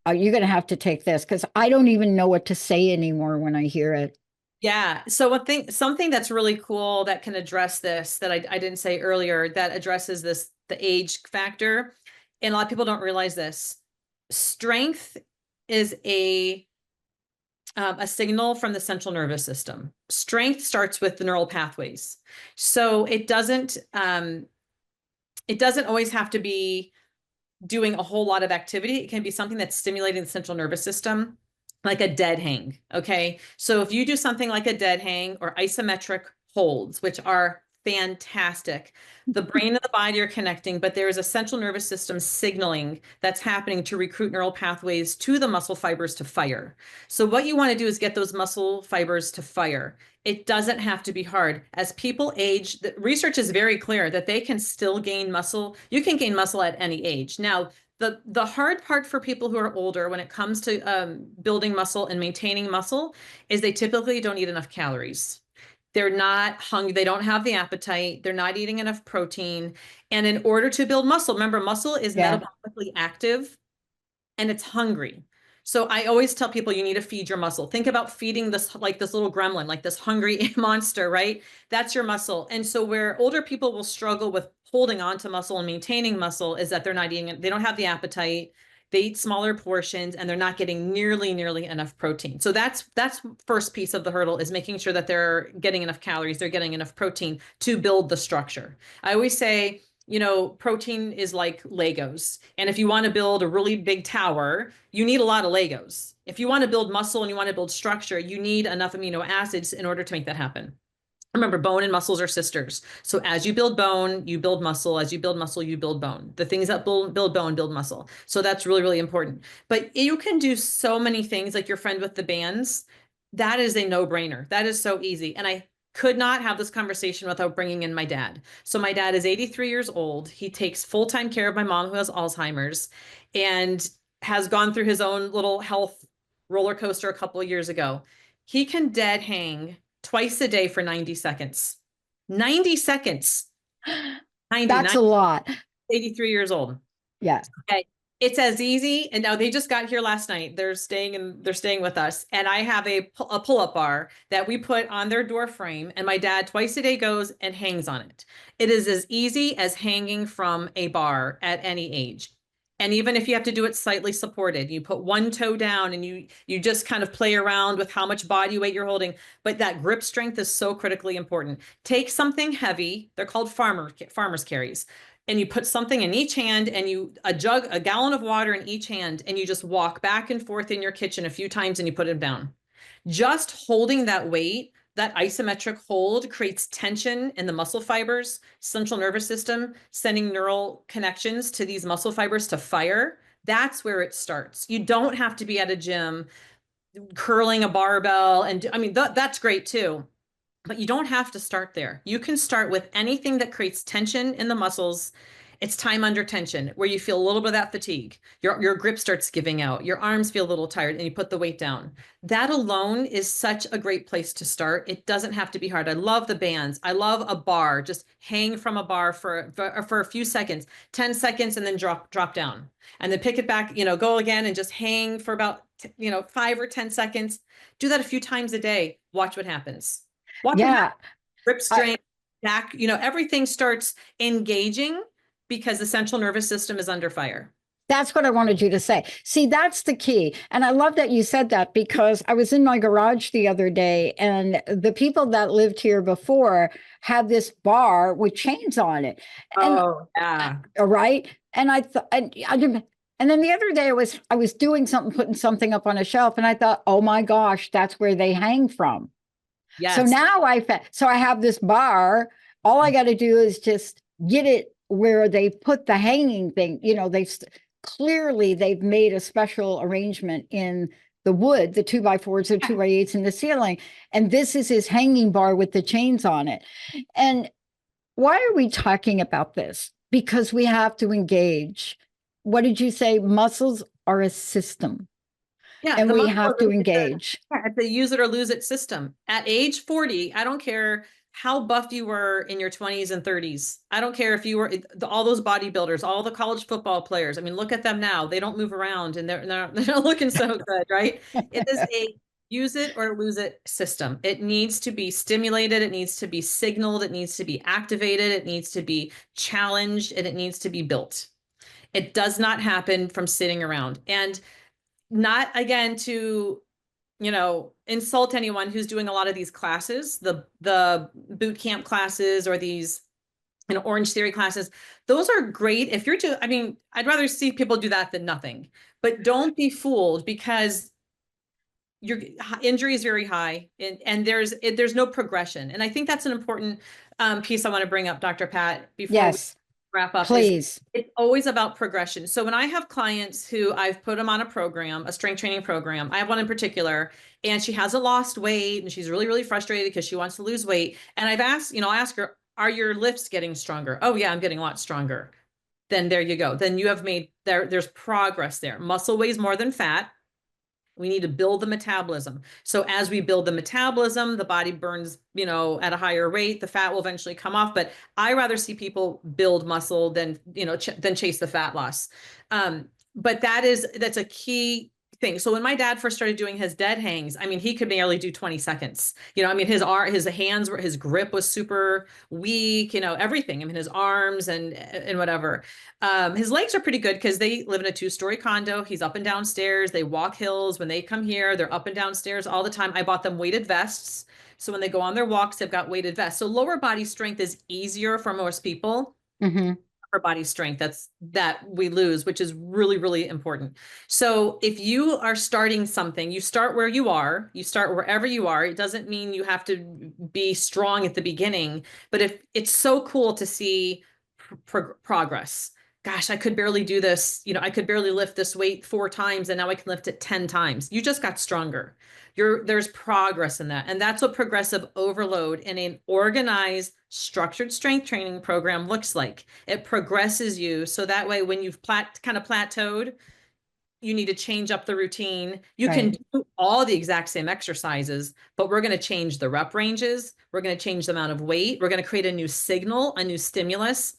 You're going to have to take this because I don't even know what to say anymore when I hear it. Yeah. So one thing, something that's really cool that can address this that I didn't say earlier that addresses this, the age factor. And a lot of people don't realize this. Strength is a signal from the central nervous system. Strength starts with the neural pathways. So it doesn't always have to be doing a whole lot of activity. It can be something that's stimulating the central nervous system, like a dead hang. Okay. So if you do something like a dead hang or isometric holds, which are fantastic, the brain and the body are connecting, but there is a central nervous system signaling that's happening to recruit neural pathways to the muscle fibers to fire. So what you want to do is get those muscle fibers to fire. It doesn't have to be hard. As people age, the research is very clear that they can still gain muscle. You can gain muscle at any age. Now, the hard part for people who are older when it comes to building muscle and maintaining muscle is they typically don't eat enough calories. They're not hungry. They don't have the appetite. They're not eating enough protein. And in order to build muscle, remember, muscle is Yeah. metabolically active and it's hungry. So I always tell people you need to feed your muscle. Think about feeding this like this little gremlin, like this hungry monster, right? That's your muscle. And so where older people will struggle with holding on to muscle and maintaining muscle is that they're not eating it. They don't have the appetite. They eat smaller portions and they're not getting nearly enough protein. So that's first piece of the hurdle is making sure that they're getting enough calories, they're getting enough protein to build the structure. I always say, you know, protein is like Legos. And if you want to build a really big tower, you need a lot of Legos. If you want to build muscle and you want to build structure, you need enough amino acids in order to make that happen. Remember, bone and muscles are sisters. So as you build bone, you build muscle. As you build muscle, you build bone. The things that build bone build muscle. So that's really important. But you can do so many things like your friend with the bands. That is a no-brainer. That is so easy. And I could not have this conversation without bringing in my dad. So my dad is 83 years old. He takes full-time care of my mom who has Alzheimer's and has gone through his own little health roller coaster a couple of years ago. He can dead hang twice a day for 90 seconds. 90 seconds. 90, That's a lot. 83 years old. Yeah. Okay. It's as easy. And now they just got here last night. They're staying with us. And I have a pull-up bar that we put on their door frame. And my dad twice a day goes and hangs on it. It is as easy as hanging from a bar at any age. And even if you have to do it slightly supported, you put one toe down and you just kind of play around with how much body weight you're holding. But that grip strength is so critically important. Take something heavy. They're called farmer's carries, and you put something in each hand and a gallon of water in each hand, and you just walk back and forth in your kitchen a few times and you put it down. Just holding that weight, that isometric hold creates tension in the muscle fibers, central nervous system, sending neural connections to these muscle fibers to fire. That's where it starts. You don't have to be at a gym curling a barbell. And I mean, that's great too. But you don't have to start there. You can start with anything that creates tension in the muscles. It's time under tension where you feel a little bit of that fatigue. Your grip starts giving out. Your arms feel a little tired and you put the weight down. That alone is such a great place to start. It doesn't have to be hard. I love the bands. I love a bar. Just hang from a bar for a few seconds, 10 seconds, and then drop down. And then pick it back, go again and just hang for about 5 or 10 seconds. Do that a few times a day. Watch what happens. Watch what Yeah. happens. Grip I, strength, back, everything starts engaging because the central nervous system is under fire. That's what I wanted you to say. See, that's the key. And I love that you said that because I was in my garage the other day and the people that lived here before had this bar with chains on it. And Oh, yeah. right. And I thought, and then the other day I was doing something, putting something up on a shelf, and I thought, oh my gosh, that's where they hang from. So Yes. now so I have this bar. All I got to do is just get it where they put the hanging thing. Clearly they've made a special arrangement in the wood, the 2x4s or 2x8s in the ceiling. And this is his hanging bar with the chains on it. And why are we talking about this? Because we have to engage what did you say? Muscles are a system Yeah, and the we muscle, have to it's a, engage. yeah, it's a use it or lose it system. At age 40, I don't care how buff you were in your 20s and 30s. I don't care if you were all those bodybuilders, all the college football players. I mean, look at them now. They don't move around and they're not looking so good, right? It is a use it or lose it system. It needs to be stimulated, it needs to be signaled, it needs to be activated, it needs to be challenged, and it needs to be built. It does not happen from sitting around. And not again to insult anyone who's doing a lot of these classes, the boot camp classes or these Orange Theory classes. Those are great if you're I mean, I'd rather see people do that than nothing. But don't be fooled, because your injury is very high, and there's no progression. And I think that's an important piece I want to bring up, Dr. Pat, before we Yes, wrap up, is please. it's always about progression. So when I have clients who I've put them on a program, a strength training program, I have one in particular, and she hasn't lost weight and she's really, really frustrated because she wants to lose weight. And I've asked, I'll ask her, are your lifts getting stronger? Oh yeah, I'm getting a lot stronger. Then there you go. Then you have made there's progress there. Muscle weighs more than fat. We need to build the metabolism. So as we build the metabolism, the body burns, at a higher rate. The fat will eventually come off. But I rather see people build muscle than, than chase the fat loss. But that's a key thing. So when my dad first started doing his dead hangs, I mean, he could barely do 20 seconds. I mean, his hands were, his grip was super weak, everything. I mean, his arms and whatever. His legs are pretty good because they live in a 2-story condo. He's up and down stairs. They walk hills. When they come here, they're up and down stairs all the time. I bought them weighted vests. So when they go on their walks, they've got weighted vests. So lower body strength is easier for most people. Mm-hmm. Upper body strength, that we lose, which is really, really important. So if you are starting something, you start where you are, you start wherever you are. It doesn't mean you have to be strong at the beginning, but if it's so cool to see progress. Gosh, I could barely do this. I could barely lift this weight 4 times and now I can lift it 10 times. You just got stronger. There's progress in that. And that's what progressive overload in an organized, structured strength training program looks like. It progresses you. So that way, when you've kind of plateaued, you need to change up the routine. You can Right. do all the exact same exercises, but we're going to change the rep ranges. We're going to change the amount of weight. We're going to create a new signal, a new stimulus,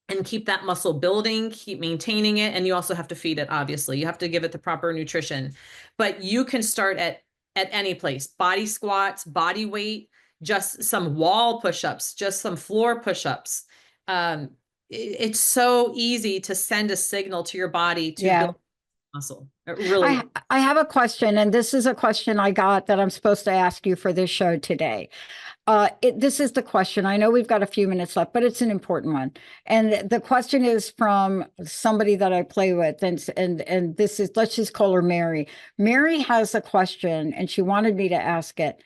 and keep that muscle building, keep maintaining it. And you also have to feed it, obviously. You have to give it the proper nutrition. But you can start at any place. Body squats, body weight, just some wall push-ups, just some floor push-ups. It's so easy to send a signal to your body to Yeah. build muscle. It really is. I have a question, and this is a question I got that I'm supposed to ask you for this show today. This is the question. I know we've got a few minutes left, but it's an important one. And the question is from somebody that I play with, and this is, let's just call her Mary. Mary has a question, and she wanted me to ask it.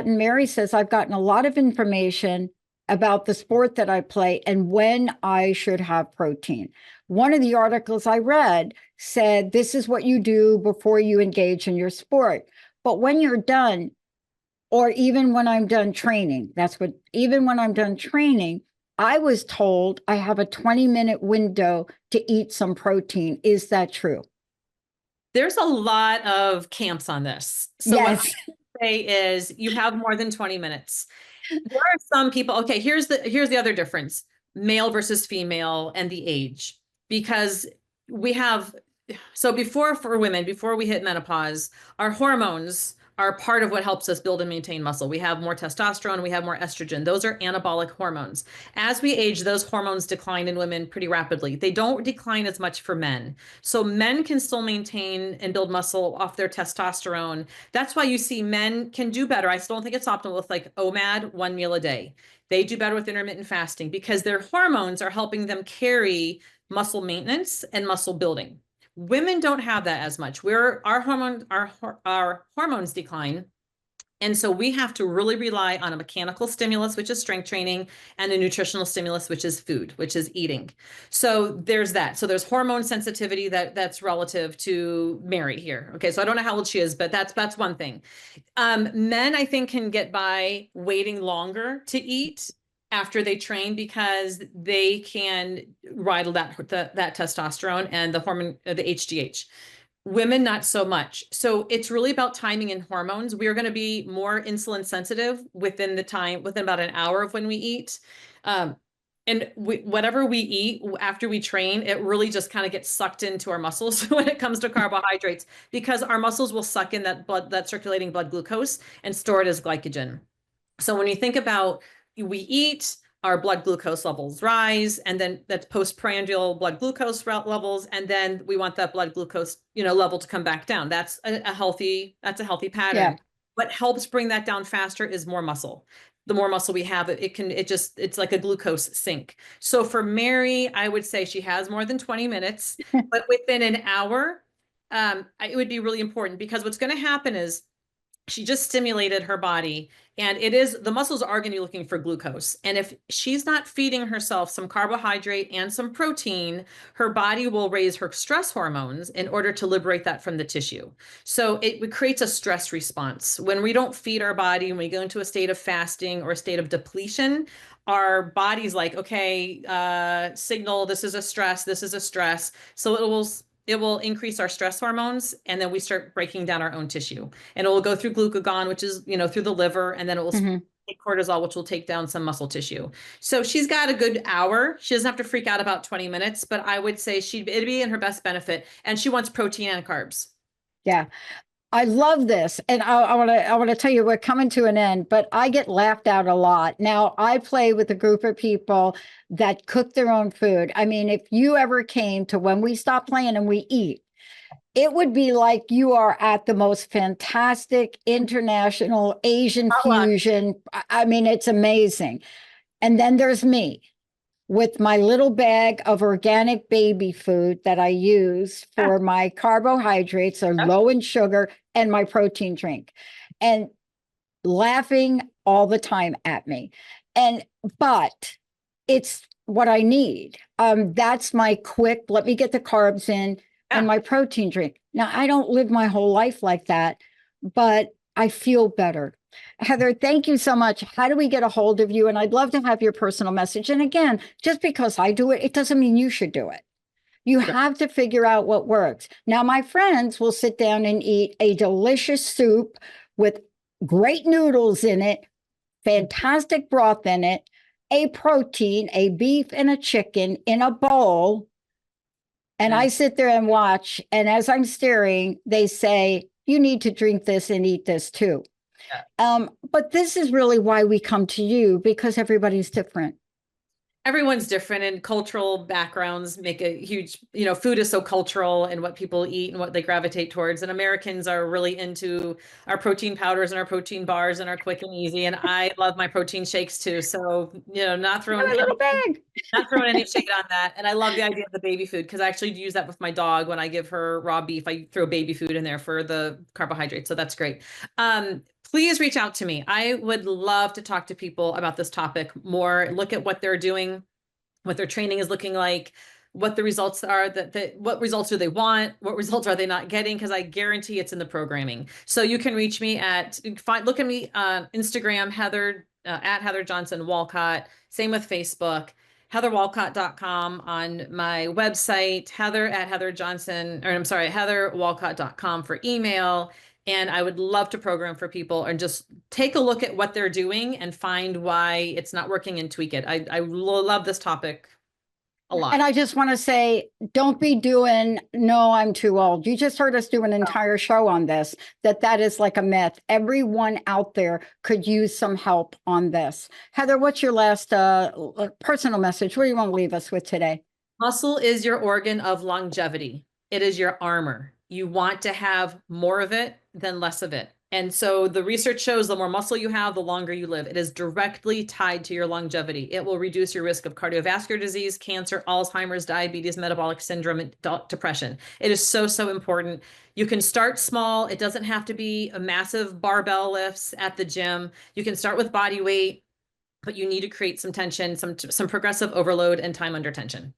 Mary says, I've gotten a lot of information about the sport that I play and when I should have protein. One of the articles I read said, this is what you do before you engage in your sport. But when you're done, or even when I'm done training, even when I'm done training, I was told I have a 20-minute window to eat some protein. Is that true? There's a lot of camps on this. So what Yes. I say is you have more than 20 minutes. There are some people, okay, here's the other difference, male versus female and the age. Because before, for women, before we hit menopause, our hormones are part of what helps us build and maintain muscle. We have more testosterone, we have more estrogen. Those are anabolic hormones. As we age, those hormones decline in women pretty rapidly. They don't decline as much for men. So men can still maintain and build muscle off their testosterone. That's why you see men can do better. I still don't think it's optimal with like OMAD, 1 meal a day. They do better with intermittent fasting because their hormones are helping them carry muscle maintenance and muscle building. Women don't have that as much. Our hormones decline. And so we have to really rely on a mechanical stimulus, which is strength training, and a nutritional stimulus, which is food, which is eating. So there's that. So there's hormone sensitivity that's relative to Mary here. Okay, so I don't know how old she is, but that's one thing. Men, I think, can get by waiting longer to eat. after they train because they can ride that testosterone and the hormone, the HGH. Women, not so much. So it's really about timing and hormones. We are going to be more insulin sensitive within about an hour of when we eat. Um, and whatever we eat after we train, it really just kind of gets sucked into our muscles when it comes to carbohydrates, because our muscles will suck in that circulating blood glucose and store it as glycogen. So when you think about, we eat, our blood glucose levels rise, and then that's postprandial blood glucose levels, and then we want that blood glucose, level to come back down. That's a healthy Yeah. pattern. What helps bring that down faster is more muscle. The more muscle we have, it's like a glucose sink. So for Mary, I would say she has more than 20 minutes, but within an hour, it would be really important, because what's going to happen is she just stimulated her body, and the muscles are going to be looking for glucose. And if she's not feeding herself some carbohydrate and some protein, her body will raise her stress hormones in order to liberate that from the tissue. So it creates a stress response. When we don't feed our body, when we go into a state of fasting or a state of depletion, our body's like, okay, signal, this is a stress, this is a stress. So it will increase our stress hormones, and then we start breaking down our own tissue, and it will go through glucagon, which is, through the liver, and then it will take cortisol, which will take down some muscle tissue. So she's got a good hour. She doesn't have to freak out about 20 minutes, but I would say it'd be in her best benefit, and she wants protein and carbs. Yeah. I love this. And I want to tell you, we're coming to an end, but I get laughed out a lot. Now, I play with a group of people that cook their own food. I mean, if you ever came to when we stop playing and we eat, it would be like you are at the most fantastic international Asian fusion. I mean, it's amazing. And then there's me with my little bag of organic baby food that I use for my carbohydrates, are low in sugar, and my protein drink, and laughing all the time at me. But it's what I need. That's my quick, let me get the carbs in and my protein drink. Now, I don't live my whole life like that, but I feel better. Heather, thank you so much. How do we get a hold of you? And I'd love to have your personal message. And again, just because I do it, it doesn't mean you should do it. You have to figure out what works. Now, my friends will sit down and eat a delicious soup with great noodles in it, fantastic broth in it, a protein, a beef and a chicken in a bowl. And I sit there and watch. And as I'm staring, they say, you need to drink this and eat this too. But this is really why we come to you, because everybody's different. Everyone's different, and cultural backgrounds make a huge, food is so cultural, and what people eat and what they gravitate towards. And Americans are really into our protein powders and our protein bars and our quick and easy. And I love my protein shakes too. So, not throwing a little bag. Not throwing any shade on that. And I love the idea of the baby food, because I actually use that with my dog. When I give her raw beef, I throw baby food in there for the carbohydrates. So that's great. Please reach out to me. I would love to talk to people about this topic more, look at what they're doing, what their training is looking like, what the results are, what results do they want, what results are they not getting, because I guarantee it's in the programming. So you can reach me look at me on Instagram, Heather, at Heather Johnson Wolcott. Same with Facebook, heatherwolcott.com, on my website, heatherwolcott.com for email. And I would love to program for people and just take a look at what they're doing and find why it's not working and tweak it. I love this topic a lot. And I just want to say, don't be doing, no, I'm too old. You just heard us do an entire show on this, that is like a myth. Everyone out there could use some help on this. Heather, what's your last personal message? What do you want to leave us with today? Muscle is your organ of longevity. It is your armor. You want to have more of it than less of it. And so the research shows the more muscle you have, the longer you live. It is directly tied to your longevity. It will reduce your risk of cardiovascular disease, cancer, Alzheimer's, diabetes, metabolic syndrome, and depression. It is so, so important. You can start small. It doesn't have to be a massive barbell lifts at the gym. You can start with body weight, but you need to create some tension, some progressive overload and time under tension.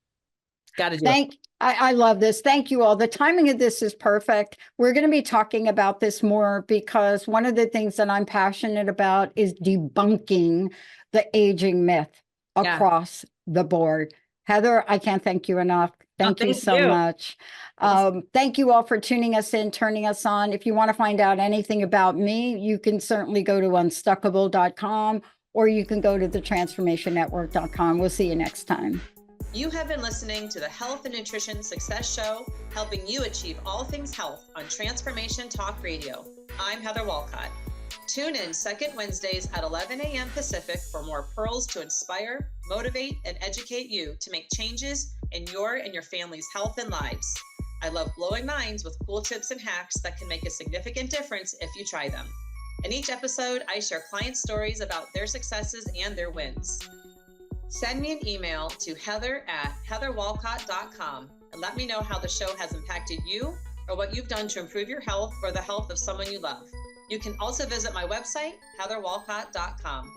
Got to do it. I love this. Thank you all. The timing of this is perfect. We're going to be talking about this more, because one of the things that I'm passionate about is debunking the aging myth Yeah. across the board. Heather, I can't thank you enough. Thank you thank so you. much. Awesome. Thank you all for tuning us in, turning us on. If you want to find out anything about me, you can certainly go to unstuckable.com, or you can go to thetransformationnetwork.com. We'll see you next time. You have been listening to the Health and Nutrition Success Show, helping you achieve all things health on Transformation Talk Radio. I'm Heather Wolcott. Tune in second Wednesdays at 11 a.m. Pacific for more pearls to inspire, motivate, and educate you to make changes in your and your family's health and lives. I love blowing minds with cool tips and hacks that can make a significant difference if you try them. In each episode, I share client stories about their successes and their wins. Send me an email to heather@heatherwolcott.com and let me know how the show has impacted you or what you've done to improve your health or the health of someone you love. You can also visit my website, heatherwolcott.com.